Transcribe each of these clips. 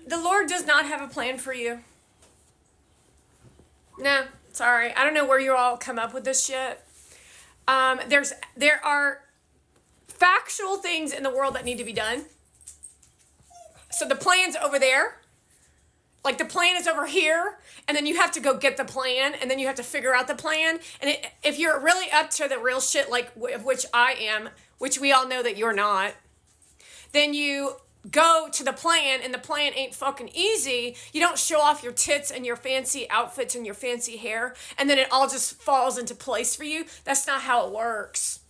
The Lord does not have a plan for you. No, sorry. I don't know where you all come up with this shit. There are factual things in the world that need to be done. So the plan's over there. Like the plan is over here, and then you have to go get the plan, and then you have to figure out the plan. And if you're really up to the real shit, like of which I am, which we all know that you're not, then you go to the plan, and the plan ain't fucking easy. You don't show off your tits and your fancy outfits and your fancy hair, and then it all just falls into place for you. That's not how it works.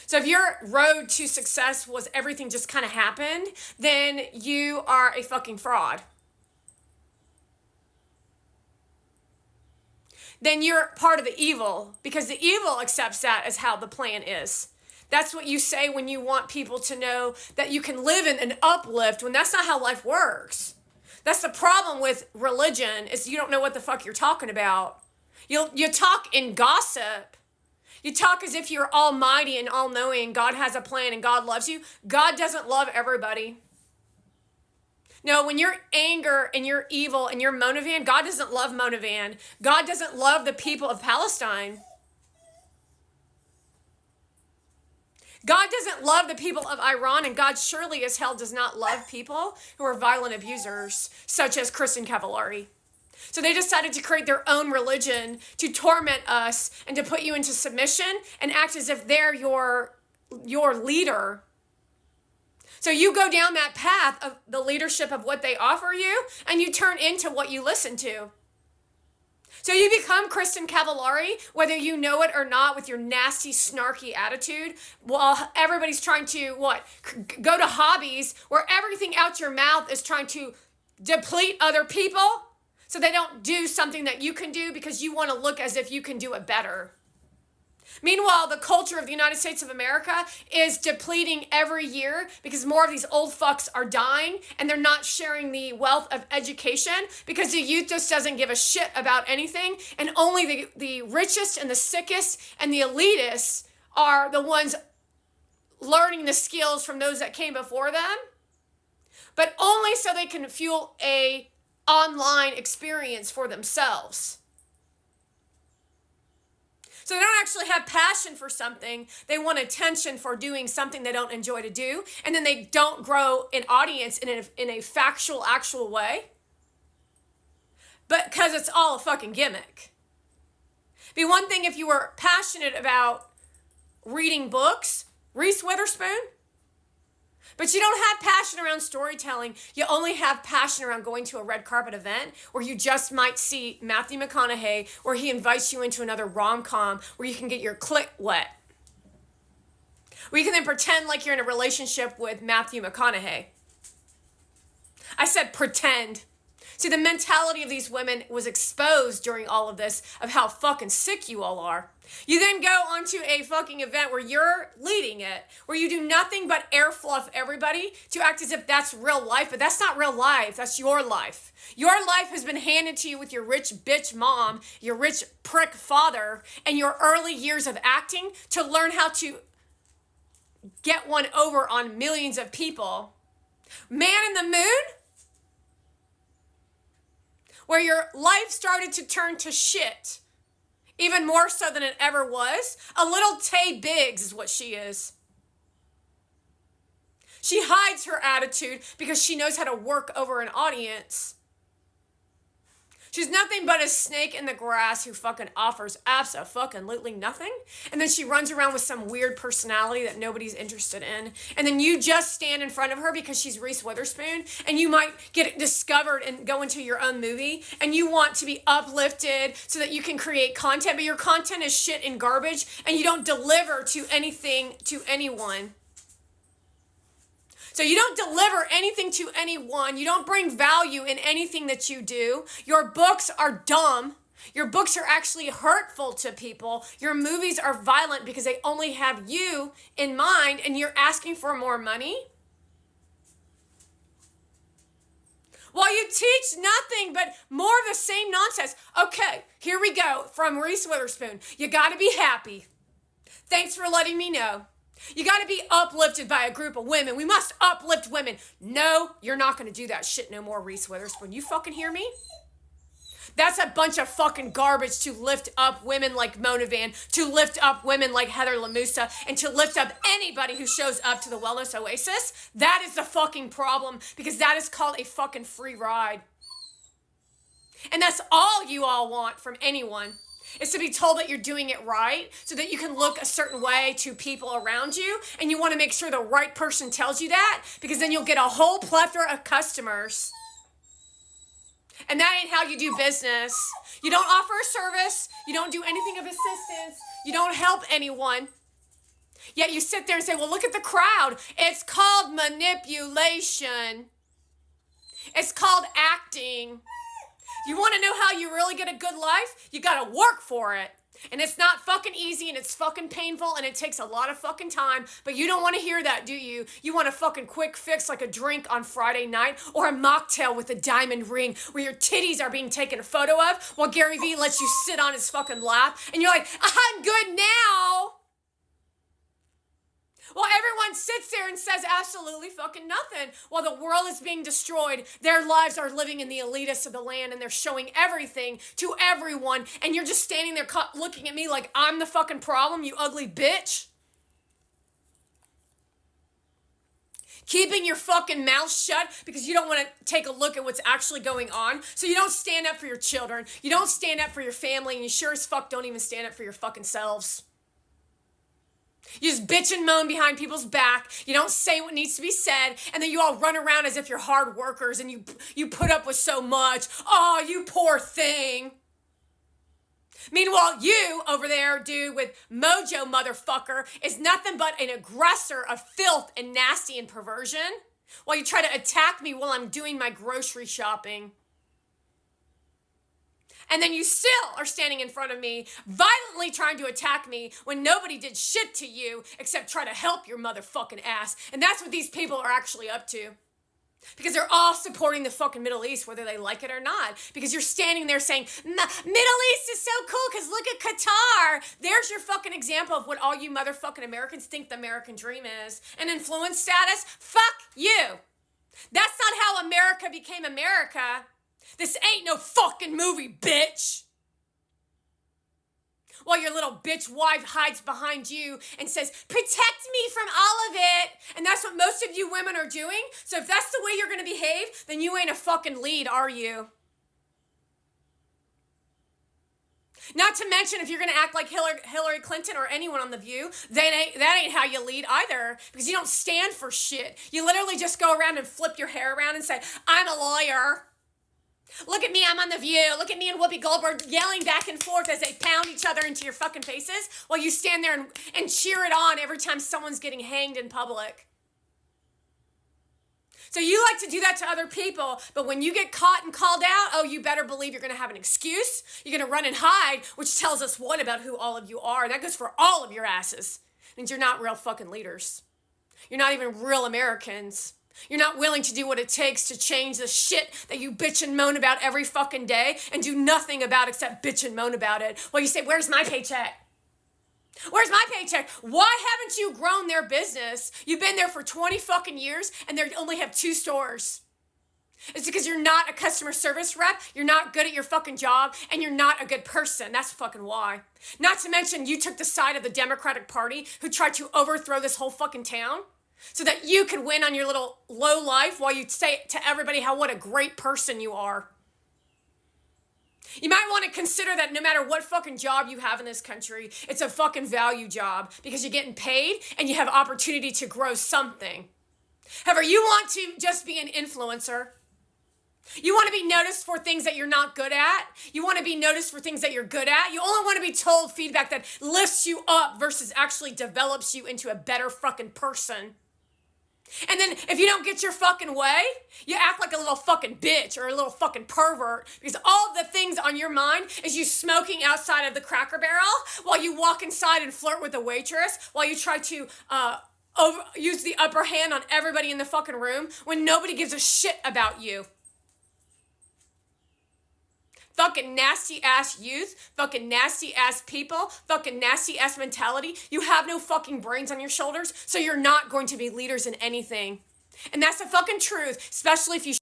So if your road to success was everything just kind of happened, then you are a fucking fraud. Then you're part of the evil, because the evil accepts that as how the plan is. That's what you say when you want people to know that you can live in an uplift, when that's not how life works. That's the problem with religion, is you don't know what the fuck you're talking about. You talk in gossip. You talk as if you're almighty and all-knowing. God has a plan and God loves you. God doesn't love everybody. No, when you're anger and you're evil and you're Monavan, God doesn't love Monavan. God doesn't love the people of Palestine. God doesn't love the people of Iran, and God surely as hell does not love people who are violent abusers, such as Kristen Cavallari. So they decided to create their own religion to torment us and to put you into submission and act as if they're your leader. So you go down that path of the leadership of what they offer you, and you turn into what you listen to. So you become Kristen Cavallari, whether you know it or not, with your nasty, snarky attitude, while everybody's trying to, go to hobbies where everything out your mouth is trying to deplete other people so they don't do something that you can do because you want to look as if you can do it better. Meanwhile, the culture of the United States of America is depleting every year because more of these old fucks are dying, and they're not sharing the wealth of education because the youth just doesn't give a shit about anything, and only the richest and the sickest and the elitists are the ones learning the skills from those that came before them, but only so they can fuel a online experience for themselves. So they don't actually have passion for something. They want attention for doing something they don't enjoy to do. And then they don't grow an audience in a factual, actual way. But because it's all a fucking gimmick. It'd be one thing if you were passionate about reading books, Reese Witherspoon. But you don't have passion around storytelling. You only have passion around going to a red carpet event where you just might see Matthew McConaughey, where he invites you into another rom-com where you can get your clit wet. Where you can then pretend like you're in a relationship with Matthew McConaughey. I said pretend. See, the mentality of these women was exposed during all of this of how fucking sick you all are. You then go onto a fucking event where you're leading it, where you do nothing but air fluff everybody to act as if that's real life, but that's not real life. That's your life. Your life has been handed to you with your rich bitch mom, your rich prick father, and your early years of acting to learn how to get one over on millions of people. Man in the Moon, where your life started to turn to shit, even more so than it ever was. A little Tay Biggs is what she is. She hides her attitude because she knows how to work over an audience. She's nothing but a snake in the grass who fucking offers abso-fucking-lutely nothing. And then she runs around with some weird personality that nobody's interested in. And then you just stand in front of her because she's Reese Witherspoon. And you might get discovered and go into your own movie. And you want to be uplifted so that you can create content. But your content is shit and garbage. And you don't deliver to anything to anyone. So you don't deliver anything to anyone. You don't bring value in anything that you do. Your books are dumb. Your books are actually hurtful to people. Your movies are violent because they only have you in mind, and you're asking for more money. While you teach nothing but more of the same nonsense. Okay, here we go from Reese Witherspoon. You got to be happy. Thanks for letting me know. You got to be uplifted by a group of women. We must uplift women. No, you're not going to do that shit no more, Reese Witherspoon. You fucking hear me? That's a bunch of fucking garbage to lift up women like Mona Van, to lift up women like Heather Lamusa, and to lift up anybody who shows up to the Wellness Oasis. That is the fucking problem, because that is called a fucking free ride. And that's all you all want from anyone, is to be told that you're doing it right so that you can look a certain way to people around you, and you want to make sure the right person tells you that, because then you'll get a whole plethora of customers. And that ain't how you do business. You don't offer a service. You don't do anything of assistance. You don't help anyone. Yet you sit there and say, well, look at the crowd. It's called manipulation. It's called acting. You want to know how you really get a good life? You got to work for it. And it's not fucking easy, and it's fucking painful, and it takes a lot of fucking time, but you don't want to hear that, do you? You want a fucking quick fix like a drink on Friday night, or a mocktail with a diamond ring where your titties are being taken a photo of while Gary Vee lets you sit on his fucking lap, and you're like, I'm good now. Well, everyone sits there and says absolutely fucking nothing while the world is being destroyed. Their lives are living in the elitists of the land, and they're showing everything to everyone. And you're just standing there looking at me like I'm the fucking problem, you ugly bitch. Keeping your fucking mouth shut because you don't want to take a look at what's actually going on. So you don't stand up for your children. You don't stand up for your family, and you sure as fuck don't even stand up for your fucking selves. You just bitch and moan behind people's back. You don't say what needs to be said. And then you all run around as if you're hard workers and you put up with so much. Oh, you poor thing. Meanwhile, you over there, dude, with Mojo motherfucker, is nothing but an aggressor of filth and nasty and perversion while you try to attack me while I'm doing my grocery shopping. And then you still are standing in front of me, violently trying to attack me when nobody did shit to you except try to help your motherfucking ass. And that's what these people are actually up to. Because they're all supporting the fucking Middle East, whether they like it or not. Because you're standing there saying, Middle East is so cool because look at Qatar. There's your fucking example of what all you motherfucking Americans think the American dream is. And influence status? Fuck you. That's not how America became America. This ain't no fucking movie, bitch. While your little bitch wife hides behind you and says, protect me from all of it. And that's what most of you women are doing. So if that's the way you're going to behave, then you ain't a fucking lead, are you? Not to mention, if you're going to act like Hillary Clinton or anyone on The View, that ain't how you lead either. Because you don't stand for shit. You literally just go around and flip your hair around and say, I'm a lawyer. Look at me, I'm on The View. Look at me and Whoopi Goldberg yelling back and forth as they pound each other into your fucking faces while you stand there and cheer it on every time someone's getting hanged in public. So you like to do that to other people, but when you get caught and called out, oh, you better believe you're going to have an excuse. You're going to run and hide, which tells us what about who all of you are. And that goes for all of your asses. It means you're not real fucking leaders. You're not even real Americans. You're not willing to do what it takes to change the shit that you bitch and moan about every fucking day and do nothing about except bitch and moan about it. Well, you say, where's my paycheck? Where's my paycheck? Why haven't you grown their business? You've been there for 20 fucking years and they only have 2 stores. It's because you're not a customer service rep, you're not good at your fucking job, and you're not a good person. That's fucking why. Not to mention you took the side of the Democratic Party who tried to overthrow this whole fucking town. So that you could win on your little low life while you say to everybody what a great person you are. You might want to consider that no matter what fucking job you have in this country, it's a fucking value job because you're getting paid and you have opportunity to grow something. However, you want to just be an influencer. You want to be noticed for things that you're not good at. You want to be noticed for things that you're good at. You only want to be told feedback that lifts you up versus actually develops you into a better fucking person. And then if you don't get your fucking way, you act like a little fucking bitch or a little fucking pervert because all of the things on your mind is you smoking outside of the Cracker Barrel while you walk inside and flirt with a waitress while you try to use the upper hand on everybody in the fucking room when nobody gives a shit about you. Fucking nasty ass youth, fucking nasty ass people, fucking nasty ass mentality. You have no fucking brains on your shoulders, so you're not going to be leaders in anything. And that's the fucking truth, especially if you